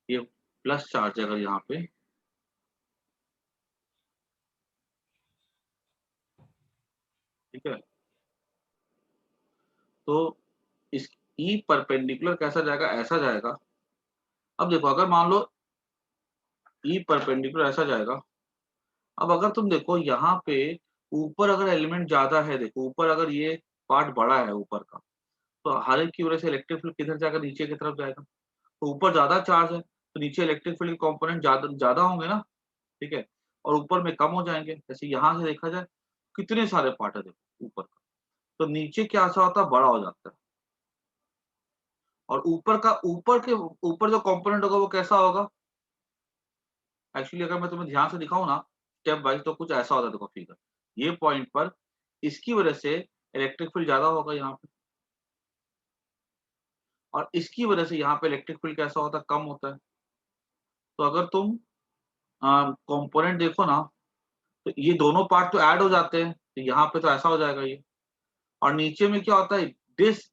ये plus charge है अगर यहाँ पे, ठीक है, तो इस ई परपेंडिकुलर कैसा जाएगा, ऐसा जाएगा। अब देखो अगर मान लो ई परपेंडिकुलर ऐसा जाएगा, अब अगर तुम देखो यहाँ पे ऊपर अगर एलिमेंट ज्यादा है, देखो ऊपर अगर ये पार्ट बड़ा है ऊपर का, तो हर एक की वजह से इलेक्ट्रिक फील्ड किधर जाएगा, नीचे की तरफ जाएगा। तो ऊपर ज्यादा चार्ज है तो नीचे इलेक्ट्रिक फील्ड के कंपोनेंट ज्यादा ज्यादा होंगे ना, ठीक है, और ऊपर में कम हो जाएंगे। जैसे यहाँ से देखा जाए कितने सारे पार्ट है देखो ऊपर का, तो नीचे क्या ऐसा होता है, बड़ा हो जाता है। और ऊपर के ऊपर जो कंपोनेंट होगा वो कैसा होगा, एक्चुअली अगर मैं तुम्हें ध्यान से दिखाऊं ना स्टेप वाइज, तो कुछ ऐसा होता है देखो फिगर, ये पॉइंट पर इसकी वजह से इलेक्ट्रिक फील्ड ज्यादा होगा यहाँ पे, और इसकी वजह से यहाँ पे इलेक्ट्रिक फील्ड कैसा होता है, कम होता है। तो अगर तुम कंपोनेंट देखो ना, तो ये दोनों पार्ट तो ऐड हो जाते हैं, तो यहाँ पे तो ऐसा हो जाएगा ये। और नीचे में क्या होता है, दिस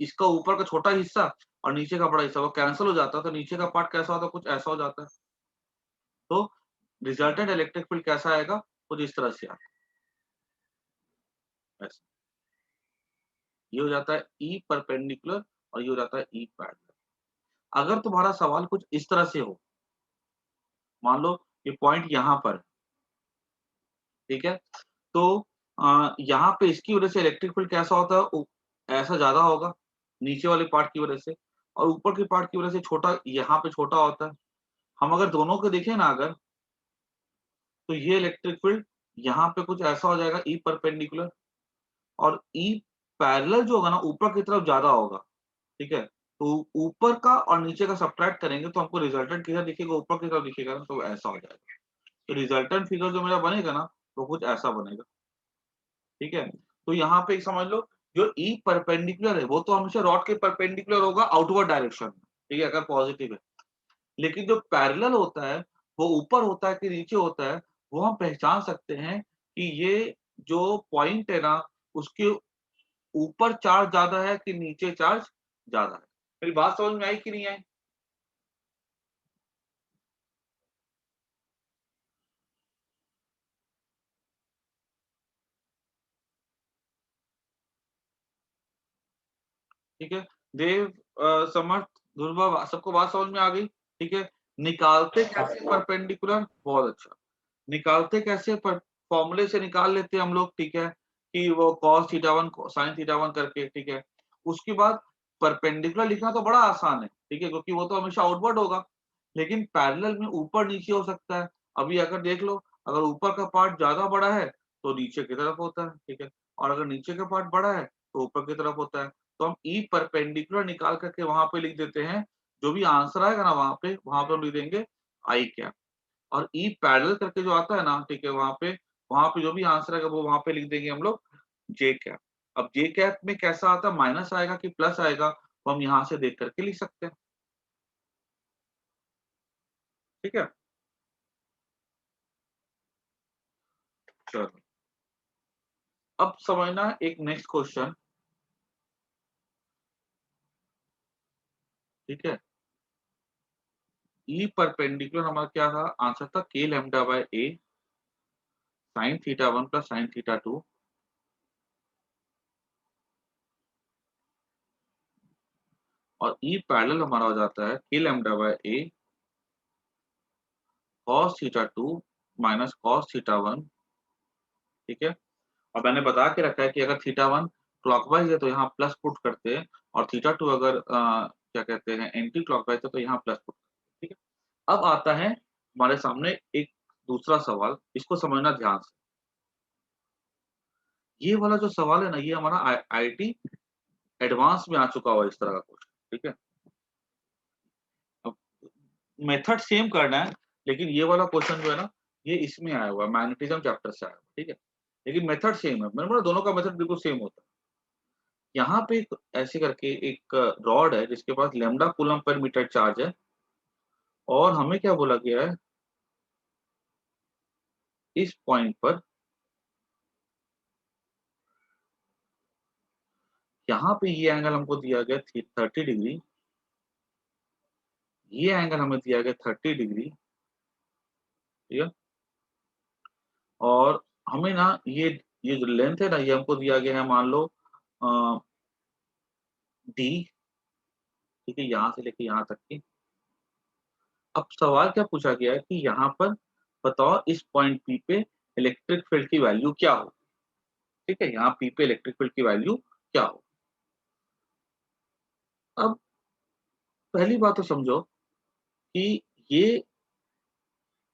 इसका ऊपर का छोटा हिस्सा और नीचे का बड़ा हिस्सा वो कैंसिल हो जाता है, तो नीचे का पार्ट कैसा होता है, कुछ ऐसा हो जाता है। तो रिजल्टेंट इलेक्ट्रिक फील्ड कैसा आएगा, कुछ इस तरह से आता है, ऐसा। ये हो जाता है ई परपेंडिकुलर और ये हो जाता है ई पैरेलल। अगर तुम्हारा सवाल कुछ इस तरह से हो, मान लो ये पॉइंट यहाँ पर, ठीक है, तो यहाँ पे इसकी वजह से इलेक्ट्रिक फील्ड कैसा होता है, ऐसा ज्यादा होगा नीचे वाले पार्ट की वजह से, और ऊपर के पार्ट की वजह से छोटा, यहाँ पे छोटा होता है। हम अगर दोनों को देखें ना अगर, तो ये इलेक्ट्रिक फील्ड यहाँ पे कुछ ऐसा हो जाएगा ई परपेंडिकुलर, और ई पैरेलल जो होगा ना ऊपर की तरफ ज्यादा होगा, ठीक है। तो ऊपर का और नीचे का सब्ट्रैक्ट करेंगे तो हमको रिजल्टेंट किधर दिखेगा, ऊपर की तरफ दिखेगा ना, तो ऐसा हो जाएगा। तो रिजल्टेंट फिगर जो मेरा बनेगा ना, तो कुछ ऐसा बनेगा, ठीक है। तो यहाँ पे एक समझ लो, जो ई परपेंडिकुलर है वो तो हमेशा रॉड के परपेंडिकुलर होगा आउटवर्ड डायरेक्शन में, ठीक है, अगर पॉजिटिव है। लेकिन जो पैरेलल होता है, वो ऊपर होता है कि नीचे होता है, वो हम पहचान सकते हैं कि ये जो पॉइंट है ना, उसके ऊपर चार्ज ज्यादा है कि नीचे चार्ज ज्यादा है। मेरी बात समझ में आई कि नहीं आई? ठीक है, देव, समर्थ, ध्रुवा, सबको बात समझ में आ गई? ठीक है, निकालते कैसे परपेंडिकुलर, बहुत अच्छा। निकालते कैसे, पर फॉर्मूले से निकाल लेते हैं हम लोग, ठीक है, कि वो cos थीटा 1 sin थीटा 1 करके, ठीक है। उसके बाद परपेंडिकुलर लिखना तो बड़ा आसान है, ठीक है, क्योंकि वो तो हमेशा आउटवर्ड होगा। लेकिन पैरेलल में ऊपर नीचे हो सकता है। अभी अगर देख लो, अगर ऊपर का पार्ट ज्यादा बड़ा है तो नीचे की तरफ होता है, ठीक है, और अगर नीचे का पार्ट बड़ा है तो ऊपर की तरफ होता है। तो हम ई परपेंडिकुलर निकाल करके वहां पे लिख देते हैं, जो भी आंसर आएगा ना वहां पे हम लिख देंगे आई कैप। और ई पैरेलल करके जो आता है ना, ठीक है, वहां पे जो भी आंसर आएगा वो वहां पे लिख देंगे हम लोग जे कैप। अब जे कैप में कैसा आता है, माइनस आएगा कि प्लस आएगा, वो हम यहाँ से देख करके लिख सकते हैं, ठीक है। चलो, अब समझना एक नेक्स्ट क्वेश्चन, ठीक है। ई परपेंडिकुलर हमारा क्या था, आंसर था के lambda by A sine theta 1 plus sine theta 2, और ई पैरेलल हमारा हो जाता है के lambda by A cos theta 2 minus cos theta 1, ठीक है। और मैंने बता के रखा है कि अगर थीटा 1 क्लॉकवाइज है तो यहाँ प्लस पुट करते हैं, और थीटा 2 अगर क्या कहते हैं एंटी क्लॉकवाइज है तो यहाँ प्लस पुट करते हैं, ठीक है। अब आता है हमारे सामने एक दूसरा सवाल, इसको समझना ध्यान से। ये वाला जो सवाल है ना, ये हमारा आईआईटी एडवांस में आ चुका हुआ इस तरह का क्वेश्चन, ठीक है। अब मेथड सेम करना है, लेकिन ये वाला क्वेश्चन जो है ना, ये इसमें आया हुआ है, मैग्नेटिज्म चैप्टर से आया हुआ, ठीक है। लेकिन मेथड सेम है, मैंने बोला दोनों का मेथड बिल्कुल सेम होता है। यहाँ पे ऐसे करके एक रॉड है जिसके पास लैम्डा कूलम पर मीटर चार्ज है, और हमें क्या बोला गया है, इस पॉइंट पर यहाँ पे ये एंगल हमको दिया गया 30 डिग्री, ये एंगल हमें दिया गया 30 डिग्री, ठीक है। और हमें ना ये जो लेंथ है ना, ये हमको दिया गया है, मान लो डी, ठीक है, यहाँ से लेके यहाँ तक की। अब सवाल क्या पूछा गया है कि यहाँ पर बताओ इस पॉइंट पी पे इलेक्ट्रिक फील्ड की वैल्यू क्या हो, ठीक है, यहाँ पी पे इलेक्ट्रिक फील्ड की वैल्यू क्या हो। अब पहली बात तो समझो कि ये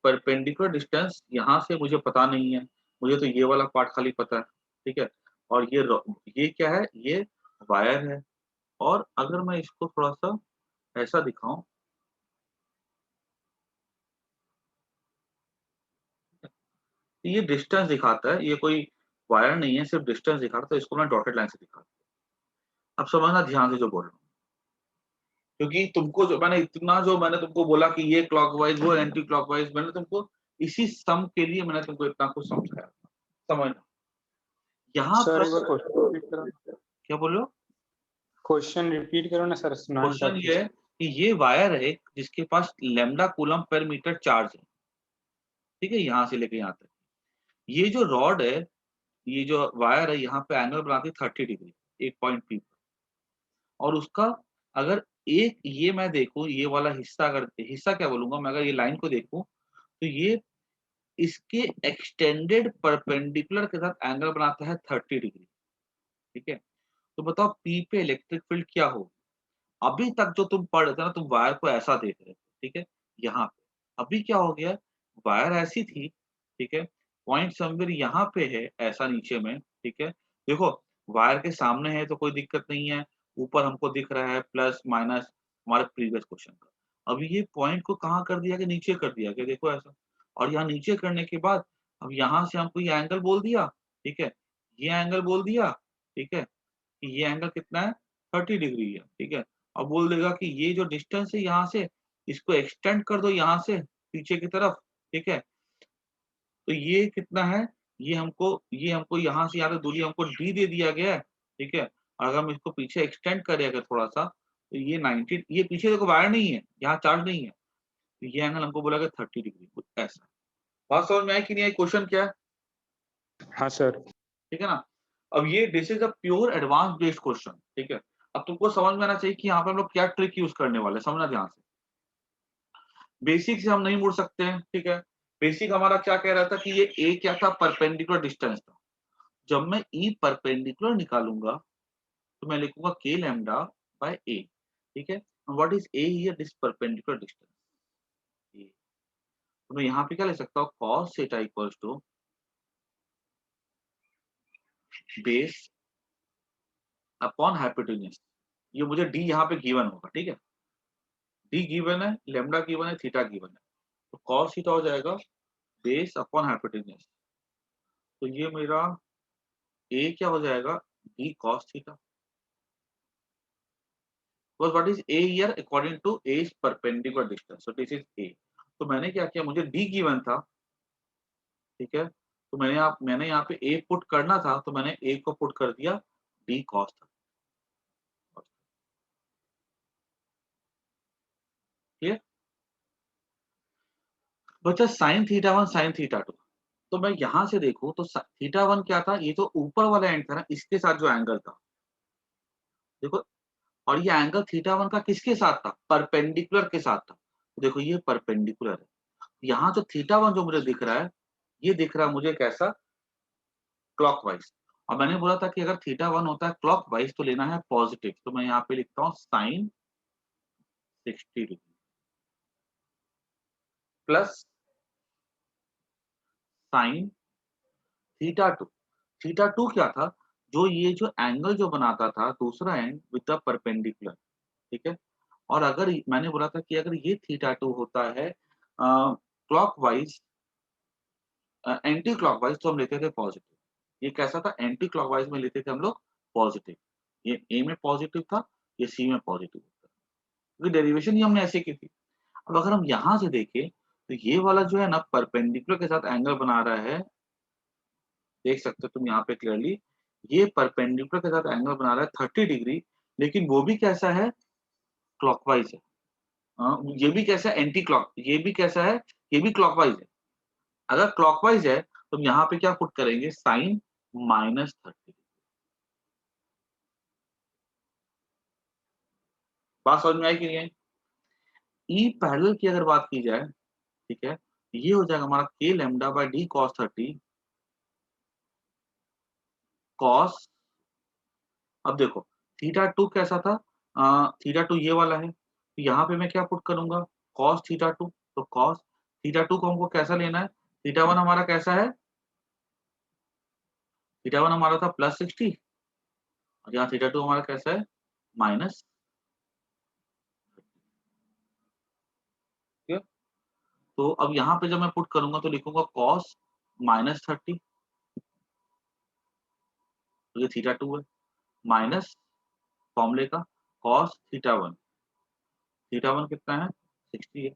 परपेंडिकुलर डिस्टेंस यहाँ से मुझे पता नहीं है, मुझे तो ये वाला पार्ट खाली पता है, ठीक है। और ये क्या है, ये वायर है। और अगर मैं इसको थोड़ा-सा ऐसा दिखाऊँ, तो ये डिस्टेंस दिखाता है, ये कोई वायर नहीं है, सिर्फ डिस्टेंस दिखाता है, तो इसको मैं डॉटेड लाइन से दिखाता हूँ। अब समझना ध्यान से जो बोल रहा हूँ, क्योंकि तुमको जो मैंने तुमको बोला कि ये क्लॉकवाइज़, वो एंटी क्लॉकवाइज़, मैंने तुमको इसी सम के लिए मैंने तुमको इतना कुछ समझाया, समझना। यहाँ सर एक बार पर क्वेश्चन रिपीट करो। क्या बोल रहे हो? क्वेश्चन रिपीट करो ना सर, सुना नहीं था क्वेश्चन ये कुछ। है कि ये वायर है जिसके पास लैम्ब्डा कूलम्ब पर मीटर चार्ज है, ठीक है, यहाँ से लेके यहाँ तक। ये जो रॉड है, ये जो वायर है, यहाँ पे एंगल बनाती है 30 डिग्री, एक पॉइंट पी पर। और उसका अगर एक ये मैं देखूँ, ये वाला हिस्सा, अगर हिस्सा क्या बोलूँगा मैं, अगर ये लाइन को देखूँ, तो ये इसके एक्सटेंडेड परपेंडिकुलर के साथ एंगल बनाता है 30 डिग्री, ठीक है। तो बताओ पी पे इलेक्ट्रिक फील्ड क्या हो? अभी तक जो तुम पढ़ रहे थे ना, तुम वायर को ऐसा देख रहे थे, ठीक है, यहाँ पे। अभी क्या हो गया, वायर ऐसी थी, ठीक है, पॉइंट समवेयर यहाँ पे है, ऐसा नीचे में, ठीक है। देखो, वायर के सामने है तो कोई दिक्कत नहीं है, ऊपर हमको दिख रहा है प्लस माइनस हमारे प्रीवियस क्वेश्चन का। अभी ये पॉइंट को कहाँ कर दिया, कि नीचे कर दिया, कि देखो ऐसा। और यहाँ नीचे करने के बाद अब यहाँ से हमको ये एंगल बोल दिया, ठीक है, ये एंगल बोल दिया, ठीक है, कि ये एंगल कितना है, 30 डिग्री है, ठीक है। अब बोल देगा कि ये जो डिस्टेंस है यहाँ से, इसको एक्सटेंड कर दो यहाँ से पीछे की तरफ, ठीक है। तो ये कितना है, ये हमको यहाँ से यहाँ तक दूरी हमको डी दे दिया गया है, ठीक है। और अगर हम इसको पीछे एक्सटेंड करें अगर थोड़ा-सा, तो ये 90, ये पीछे देखो वायर नहीं है, यहाँ चार्ज नहीं है। तो ये एंगल हमको बोला गया 30 डिग्री, कुछ ऐसा। बात समझ में आई कि नहीं आई? क्वेश्चन क्या है? हाँ सर। ठीक है ना? अब ये this is a pure advance based question, ठीक है? अब तुमको समझ में आना चाहिए कि यहाँ पे हम लोग क्या ट्रिक यूज़ करने वाले हैं, समझना ध्यान से। बेसिक से हम नहीं मुड़ सकते हैं, ठीक है? बेसिक हमारा क्या कह रहा था कि ये ए क्या था, परपेंडिकुलर डिस्टेंस था। जब मैं ई परपेंडिकुलर निकालूँगा, तो मैं लिखूँगा k लैम्ब्डा बाय a, ठीक है? What is a here, this perpendicular distance a। तो मैं यहाँ पे क्या लिख सकता हूँ, cos theta equals to base upon hypotenuse. ये मुझे d यहाँ पे गिवन होगा, ठीक है? d गिवन है, लैम्ब्डा गिवन है, थीटा गिवन है। तो cos थीटा हो जाएगा बेस अपॉन हाइपोटेन्यूज। तो ये मेरा a क्या हो जाएगा, d cos theta. Because what is a here according to a is perpendicular distance, so this is a। तो मैंने क्या किया, मुझे d गिवन था, ठीक है, तो मैंने यहाँ पे a पुट करना था, तो मैंने a को पुट कर दिया d cos था। क्लियर? बचा sine theta one sine theta to. तो मैं यहाँ से देखूं तो थीटा वन क्या था, ये तो ऊपर वाला एंड था ना, इसके साथ जो एंगल था, देखो। और ये एंगल थीटा वन का किसके साथ था, परपेंडिकुलर के साथ था। तो देखो ये परपेंडिकुलर है, यहाँ जो थीटा वन जो मुझे दिख रहा है, ये दिख रहा है मुझे कैसा, क्लॉकवाइज। और मैंने बोला था कि अगर थीटा वन होता है क्लॉकवाइज तो लेना है पॉजिटिव, तो मैं यहाँ पे लिखता हूँ sine 60 degree plus sine theta two. Theta two क्या था, जो ये जो एंगल जो बनाता था दूसरा एंड विद द परपेंडिकुलर, ठीक है। और अगर मैंने बोला था कि अगर ये थीटा टू होता है क्लॉकवाइज, एंटी क्लॉकवाइज, तो हम लेते थे पॉजिटिव। ये कैसा था, एंटी क्लॉकवाइज में लेते थे हम लोग पॉजिटिव। ये ए में पॉजिटिव था, ये सी में पॉजिटिव था, क्योंकि डेरिवेशन ही हमने ऐसे की थी। अब अगर हम यहाँ से देखें, तो ये वाला जो है ना परपेंडिकुलर के साथ एंगल बना रहा है, देख सकते हो तुम यहाँ पे क्लियरली, ये परपेंडिकुलर के साथ एंगल बना रहा है 30 डिग्री, लेकिन वो भी कैसा है, क्लॉकवाइज है। ये भी कैसा है एंटी क्लॉक, ये भी कैसा है, ये भी क्लॉकवाइज है। अगर क्लॉकवाइज है तो हम यहाँ पे क्या पुट करेंगे, साइन -30। बात समझ में आई कि नहीं आई? ई पैरेलल की अगर बात की जाए, ठीक है, ये हो जाएगा हमारा k lambda by d cos 30 cos। अब देखो थीटा 2 कैसा था, थीटा 2 ये वाला है, तो यहाँ पे मैं क्या पुट करूंगा, cos थीटा 2। तो cos थीटा 2 को हमको कैसा लेना है, थीटा 1 हमारा कैसा है, थीटा 1 हमारा था +60 और यहाँ थीटा 2 हमारा कैसा है, माइनस। ठीक है, तो अब यहाँ पे जब मैं पुट करूंगा तो लिखूंगा cos -30, तो ये थीटा 2 है, माइनस फॉर्मूले का cos थीटा 1। थीटा 1 कितना है, 60 है।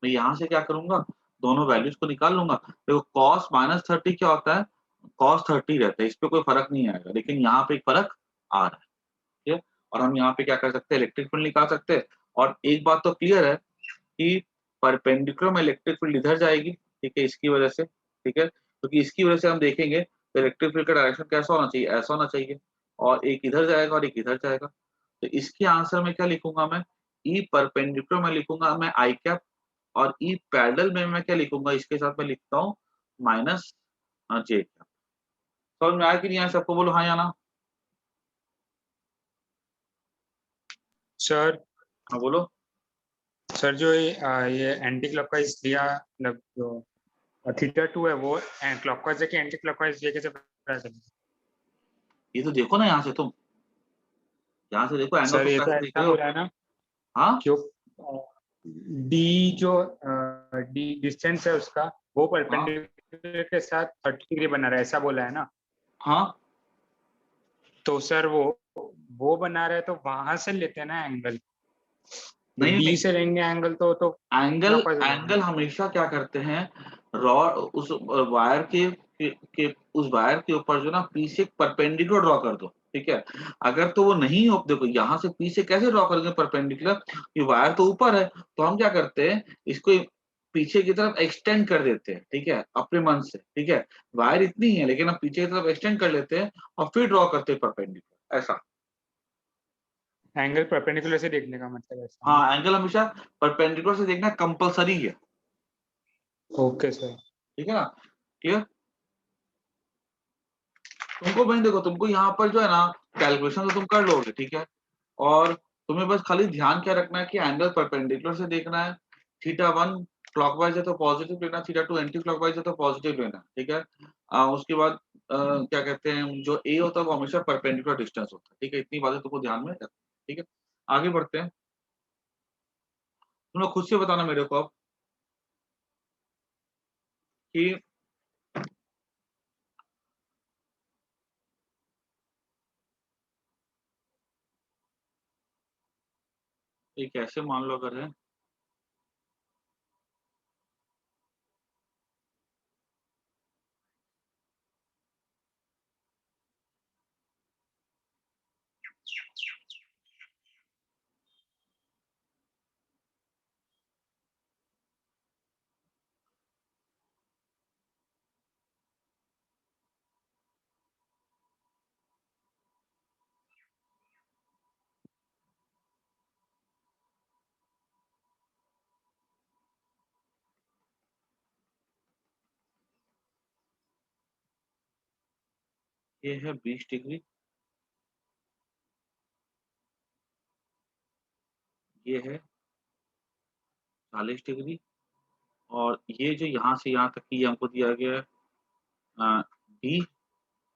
मैं यहाँ से क्या करूंगा, दोनों वैल्यूज को निकाल लूंगा। देखो cos -30 क्या होता है, cos 30 रहता है, इस पे कोई फर्क नहीं आएगा, लेकिन यहाँ पे एक फर्क आ रहा है। ठीक है, और हम यहाँ पे क्या कर सकते हैं, इलेक्ट्रिक फील्ड निकाल सकते हैं। और एक बात तो क्लियर है कि परपेंडिकुलर में इलेक्ट्रिक फील्ड इधर जाएगी, ठीक है, इसकी वजह से। ठीक है, क्योंकि इसकी वजह से हम देखेंगे तो इलेक्ट्रिक फील्ड का डायरेक्शन कैसा होना चाहिए, ऐसा होना चाहिए, और एक इधर जाएगा और एक इधर जाएगा। तो इसके आंसर में क्या लिखूंगा मैं, ई परपेंडिकुलर में लिखूंगा मैं आई कैप, और ई पैरेलल में मैं क्या लिखूंगा, इसके साथ मैं लिखता हूँ माइनस जे कैप। समझ में आया कि नहीं आया सबको, बोलो हाँ या ना। सर हाँ बोलो। सर जो ये एंटी क्लॉकवाइज लिया, मतलब जो थीटा 2 है वो क्लॉकवाइज है कि एंटी क्लॉकवाइज, ये कैसे पता चलेगा? ये तो देखो ना यहाँ से, तुम यहाँ से देखो एंगल सर तुम ये तो कैसे देख ऐसा रहे हो। बोला है ना, हाँ जो डी जो डी डिस्टेंस है उसका, वो हाँ परपेंडिकुलर के साथ 30 डिग्री बना रहा है, ऐसा बोला है ना। हाँ, तो सर वो बना रहा है तो वहां से लेते हैं ना एंगल, तो नहीं डी नहीं, से लेंगे एंगल तो एंगल क्लॉकवाइज हो जाएगा एंगल ना। हमेशा क्या करते हैं, रॉड उस वायर के उस वायर के ऊपर जो ना पी से एक परपेंडिकुलर ड्रॉ कर दो। ठीक है, अगर तो वो नहीं हो, देखो यहाँ से पी से कैसे ड्रॉ करेंगे परपेंडिकुलर, ये वायर तो ऊपर है, तो हम क्या करते हैं, इसको पीछे की तरफ एक्सटेंड कर देते हैं। ठीक है, अपने मन से। ठीक है, वायर इतनी है लेकिन हम पीछे की तरफ एक्सटेंड कर लेते हैं और फिर ड्रॉ करते हैं परपेंडिकुलर, ऐसा। एंगल परपेंडिकुलर से देखने का मतलब ऐसा है ना। हाँ, एंगल हमेशा परपेंडिकुलर से देखना कंपलसरी है। Okay sir. ठीक है ना, क्लियर। तुमको भाई देखो, तुमको यहाँ पर जो है ना कैलकुलेशन तो तुम कर लोगे, ठीक है, और तुम्हें बस खाली ध्यान क्या रखना है कि एंगल परपेंडिकुलर से देखना है। थीटा 1 क्लॉकवाइज है तो पॉजिटिव लेना, थीटा 2 एंटी क्लॉकवाइज है तो पॉजिटिव लेना। ठीक है, उसके बाद क्या कहते हैं, जो ए होता है वो हमेशा परपेंडिकुलर डिस्टेंस होता है। ठीक है, इतनी बातें तुमको ध्यान में रखना। ठीक है, आगे बढ़ते हैं। तुम लोग खुद से बताना मेरे को अब कि ये कैसे, मान लो अगर है, ये है 20 डिग्री, ये है 40 डिग्री, और ये जो यहाँ से यहाँ तक की हमको दिया गया है डी।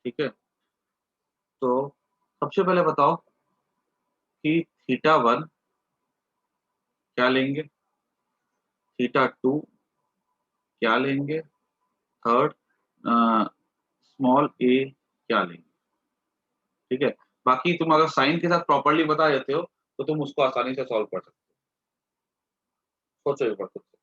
ठीक है, तो सबसे पहले बताओ कि थीटा 1 क्या लेंगे, थीटा 2 क्या लेंगे, थर्ड स्मॉल ए क्या लेंगे। ठीक है, बाकी तुम अगर साइन के साथ प्रॉपर्ली बता देते हो तो तुम उसको आसानी से सॉल्व कर सकते हो। सोचो एक बार खुद से।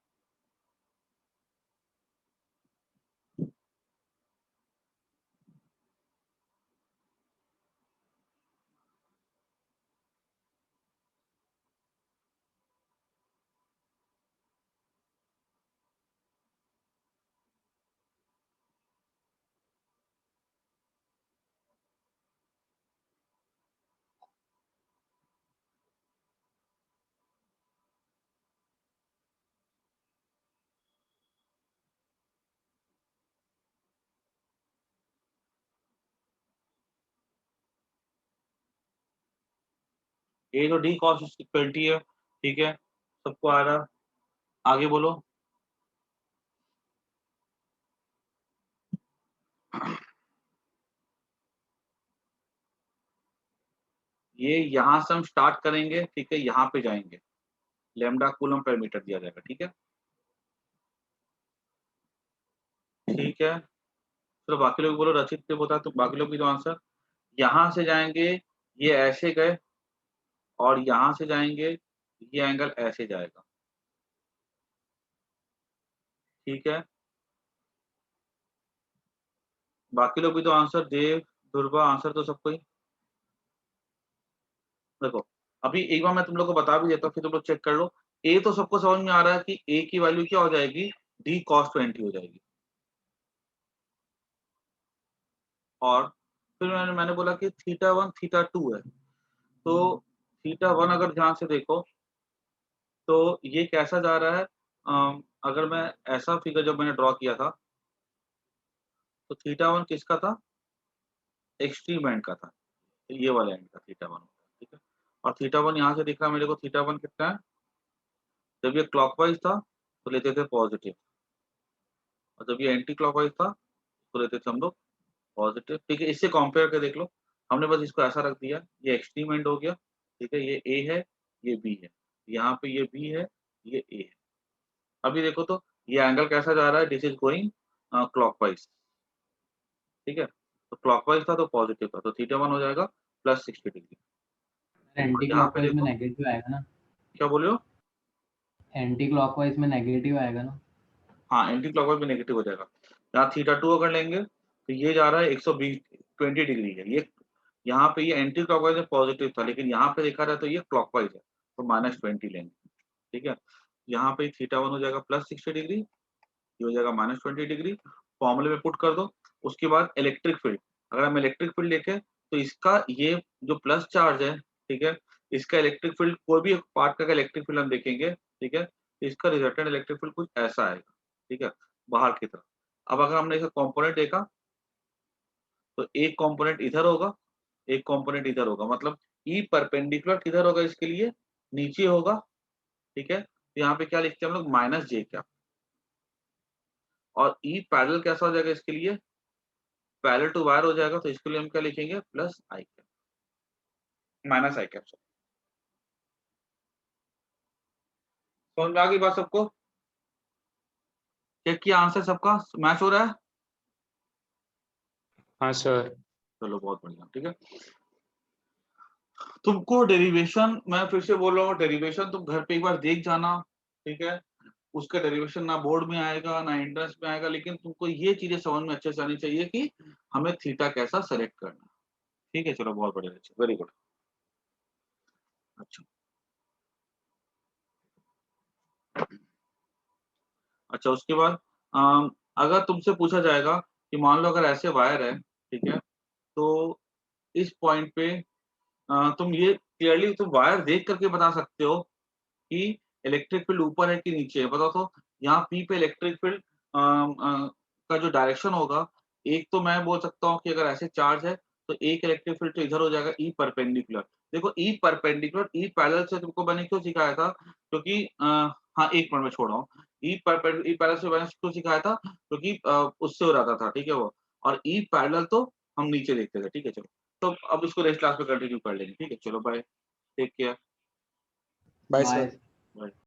ये तो डी कॉस 20 है, ठीक है, सबको आ रहा। आगे बोलो। ये यहाँ से हम स्टार्ट करेंगे, ठीक है, यहाँ पे जाएंगे, लैम्डा कूलम पर मीटर दिया जाएगा, ठीक है, ठीक है। चलो बाकी लोग बोलो, रचित पे बता, तो बाकी लोग भी तो आंसर। यहाँ से जाएंगे, ये ऐसे गए, और यहाँ से जाएंगे, ये एंगल ऐसे जाएगा, ठीक है। बाकी लोग भी तो आंसर, देव, दुर्गा, आंसर तो सबको ही। देखो, अभी एक बार मैं तुम लोग को बता भी देता हूँ, फिर तुम लोग चेक कर लो। ए तो सबको समझ में आ रहा है कि ए की वैल्यू क्या हो जाएगी, डी कॉस 20 हो जाएगी। और फिर मैंने बोला कि थीटा 1 थीटा 2 है, तो थीटा 1 अगर ध्यान से देखो तो ये कैसा जा रहा है। अगर मैं ऐसा फिगर जब मैंने ड्रॉ किया था, तो थीटा 1 किसका था, एक्सट्रीम एंड का था, तो ये वाला एंड का थीटा 1, ठीक है। और थीटा 1 यहाँ से दिख रहा है मेरे को, थीटा 1 कितना है, जब ये क्लॉकवाइज था तो लेते थे पॉजिटिव, और जब ये एंटी क्लॉकवाइज था तो लेते थे हम लोग पॉजिटिव, ठीक है। इससे कंपेयर करके देख लो, हमने बस इसको ऐसा रख दिया, ये एक्सट्रीम एंड हो गया, ठीक है, ये ए है, ये बी है, यहाँ पे ये बी है, ये ए है। अभी देखो तो ये एंगल कैसा जा रहा है, दिस इज गोइंग क्लॉकवाइज, ठीक है, तो क्लॉकवाइज था तो पॉजिटिव था, तो थीटा 1 हो जाएगा +60 डिग्री। और एंटी यहाँ पे क्लॉकवाइज में देखो, नेगेटिव आएगा ना, क्या बोले हो, एंटी क्लॉकवाइज में नेगेटिव आएगा ना। हाँ, एंटी क्लॉकवाइज में नेगेटिव हो जाएगा। यहाँ थीटा 2 अगर लेंगे तो ये जा रहा है 120 डिग्री है, ये यहाँ पे ये एंटी क्लॉकवाइज में पॉजिटिव था, लेकिन यहाँ पे देखा जाए तो ये क्लॉकवाइज है, तो -20 लेंगे, ठीक है। यहाँ पे थीटा 1 हो जाएगा +60 डिग्री, ये हो जाएगा -20 डिग्री, फॉर्मूले में पुट कर दो। उसके बाद इलेक्ट्रिक फील्ड, अगर हम इलेक्ट्रिक फील्ड देखें तो इसका ये जो प्लस चार्ज है, ठीक है, इसका इलेक्ट्रिक फील्ड, कोई भी पार्ट का इलेक्ट्रिक फील्ड हम देखेंगे, ठीक है, इसका रिजल्टेंट इलेक्ट्रिक फील्ड कुछ ऐसा आएगा, ठीक है, बाहर की तरफ। अब अगर हमने इसका कंपोनेंट देखा तो एक कंपोनेंट इधर होगा, एक कंपोनेंट इधर होगा, मतलब ई परपेंडिकुलर किधर होगा इसके लिए, नीचे होगा, ठीक है। तो यहाँ पे क्या लिखते हैं हम लोग, -j क्या, और ई पैरेलल कैसा हो जाएगा इसके लिए, पैरेलल टू वायर हो जाएगा, तो इसके लिए हम क्या लिखेंगे, +i कैप, -i कैप। समझ में आ गई बात सबको, चेक किया आंसर सबका मैच हो रहा है, हाँ सर। चलो बहुत बढ़िया, ठीक है। तुमको डेरिवेशन, मैं फिर से बोल रहा हूँ, डेरिवेशन तुम घर पे एक बार देख जाना, ठीक है। उसका डेरिवेशन ना बोर्ड में आएगा ना एंट्रेंस में आएगा, लेकिन तुमको ये चीजें समझ में अच्छे से आनी चाहिए कि हमें थीटा कैसा सेलेक्ट करना है, ठीक है। चलो बहुत बढ़िया, वेरी गुड। अच्छा, अच्छा, उसके बाद अगर तुमसे पूछा जाएगा कि मान लो अगर ऐसे वायर है, ठीक है, तो इस पॉइंट पे तुम ये क्लियरली तुम वायर देख करके बता सकते हो कि इलेक्ट्रिक फील्ड ऊपर है कि नीचे है, बताओ तो। यहाँ पी पे इलेक्ट्रिक फील्ड का जो डायरेक्शन होगा, एक तो मैं बोल सकता हूँ कि अगर ऐसे चार्ज है तो एक इलेक्ट्रिक फील्ड तो इधर हो जाएगा, ई परपेंडिकुलर। देखो ई परपेंडिकुलर, ई पैरेलल से तुमको मैंने क्यों सिखाया था, क्योंकि हाँ एक मिनट में छोड़ रहा हूँ, ई पैरेलल से मैंने क्यों सिखाया था, क्योंकि उससे हो रहा था, ठीक है वो, और ई पैरेलल तो हम नीचे देखते थे, ठीक है। चलो, तो अब इसको नेक्स्ट क्लास में कंटिन्यू कर लेंगे, ठीक है, चलो bye, take care. Bye bye. Sir.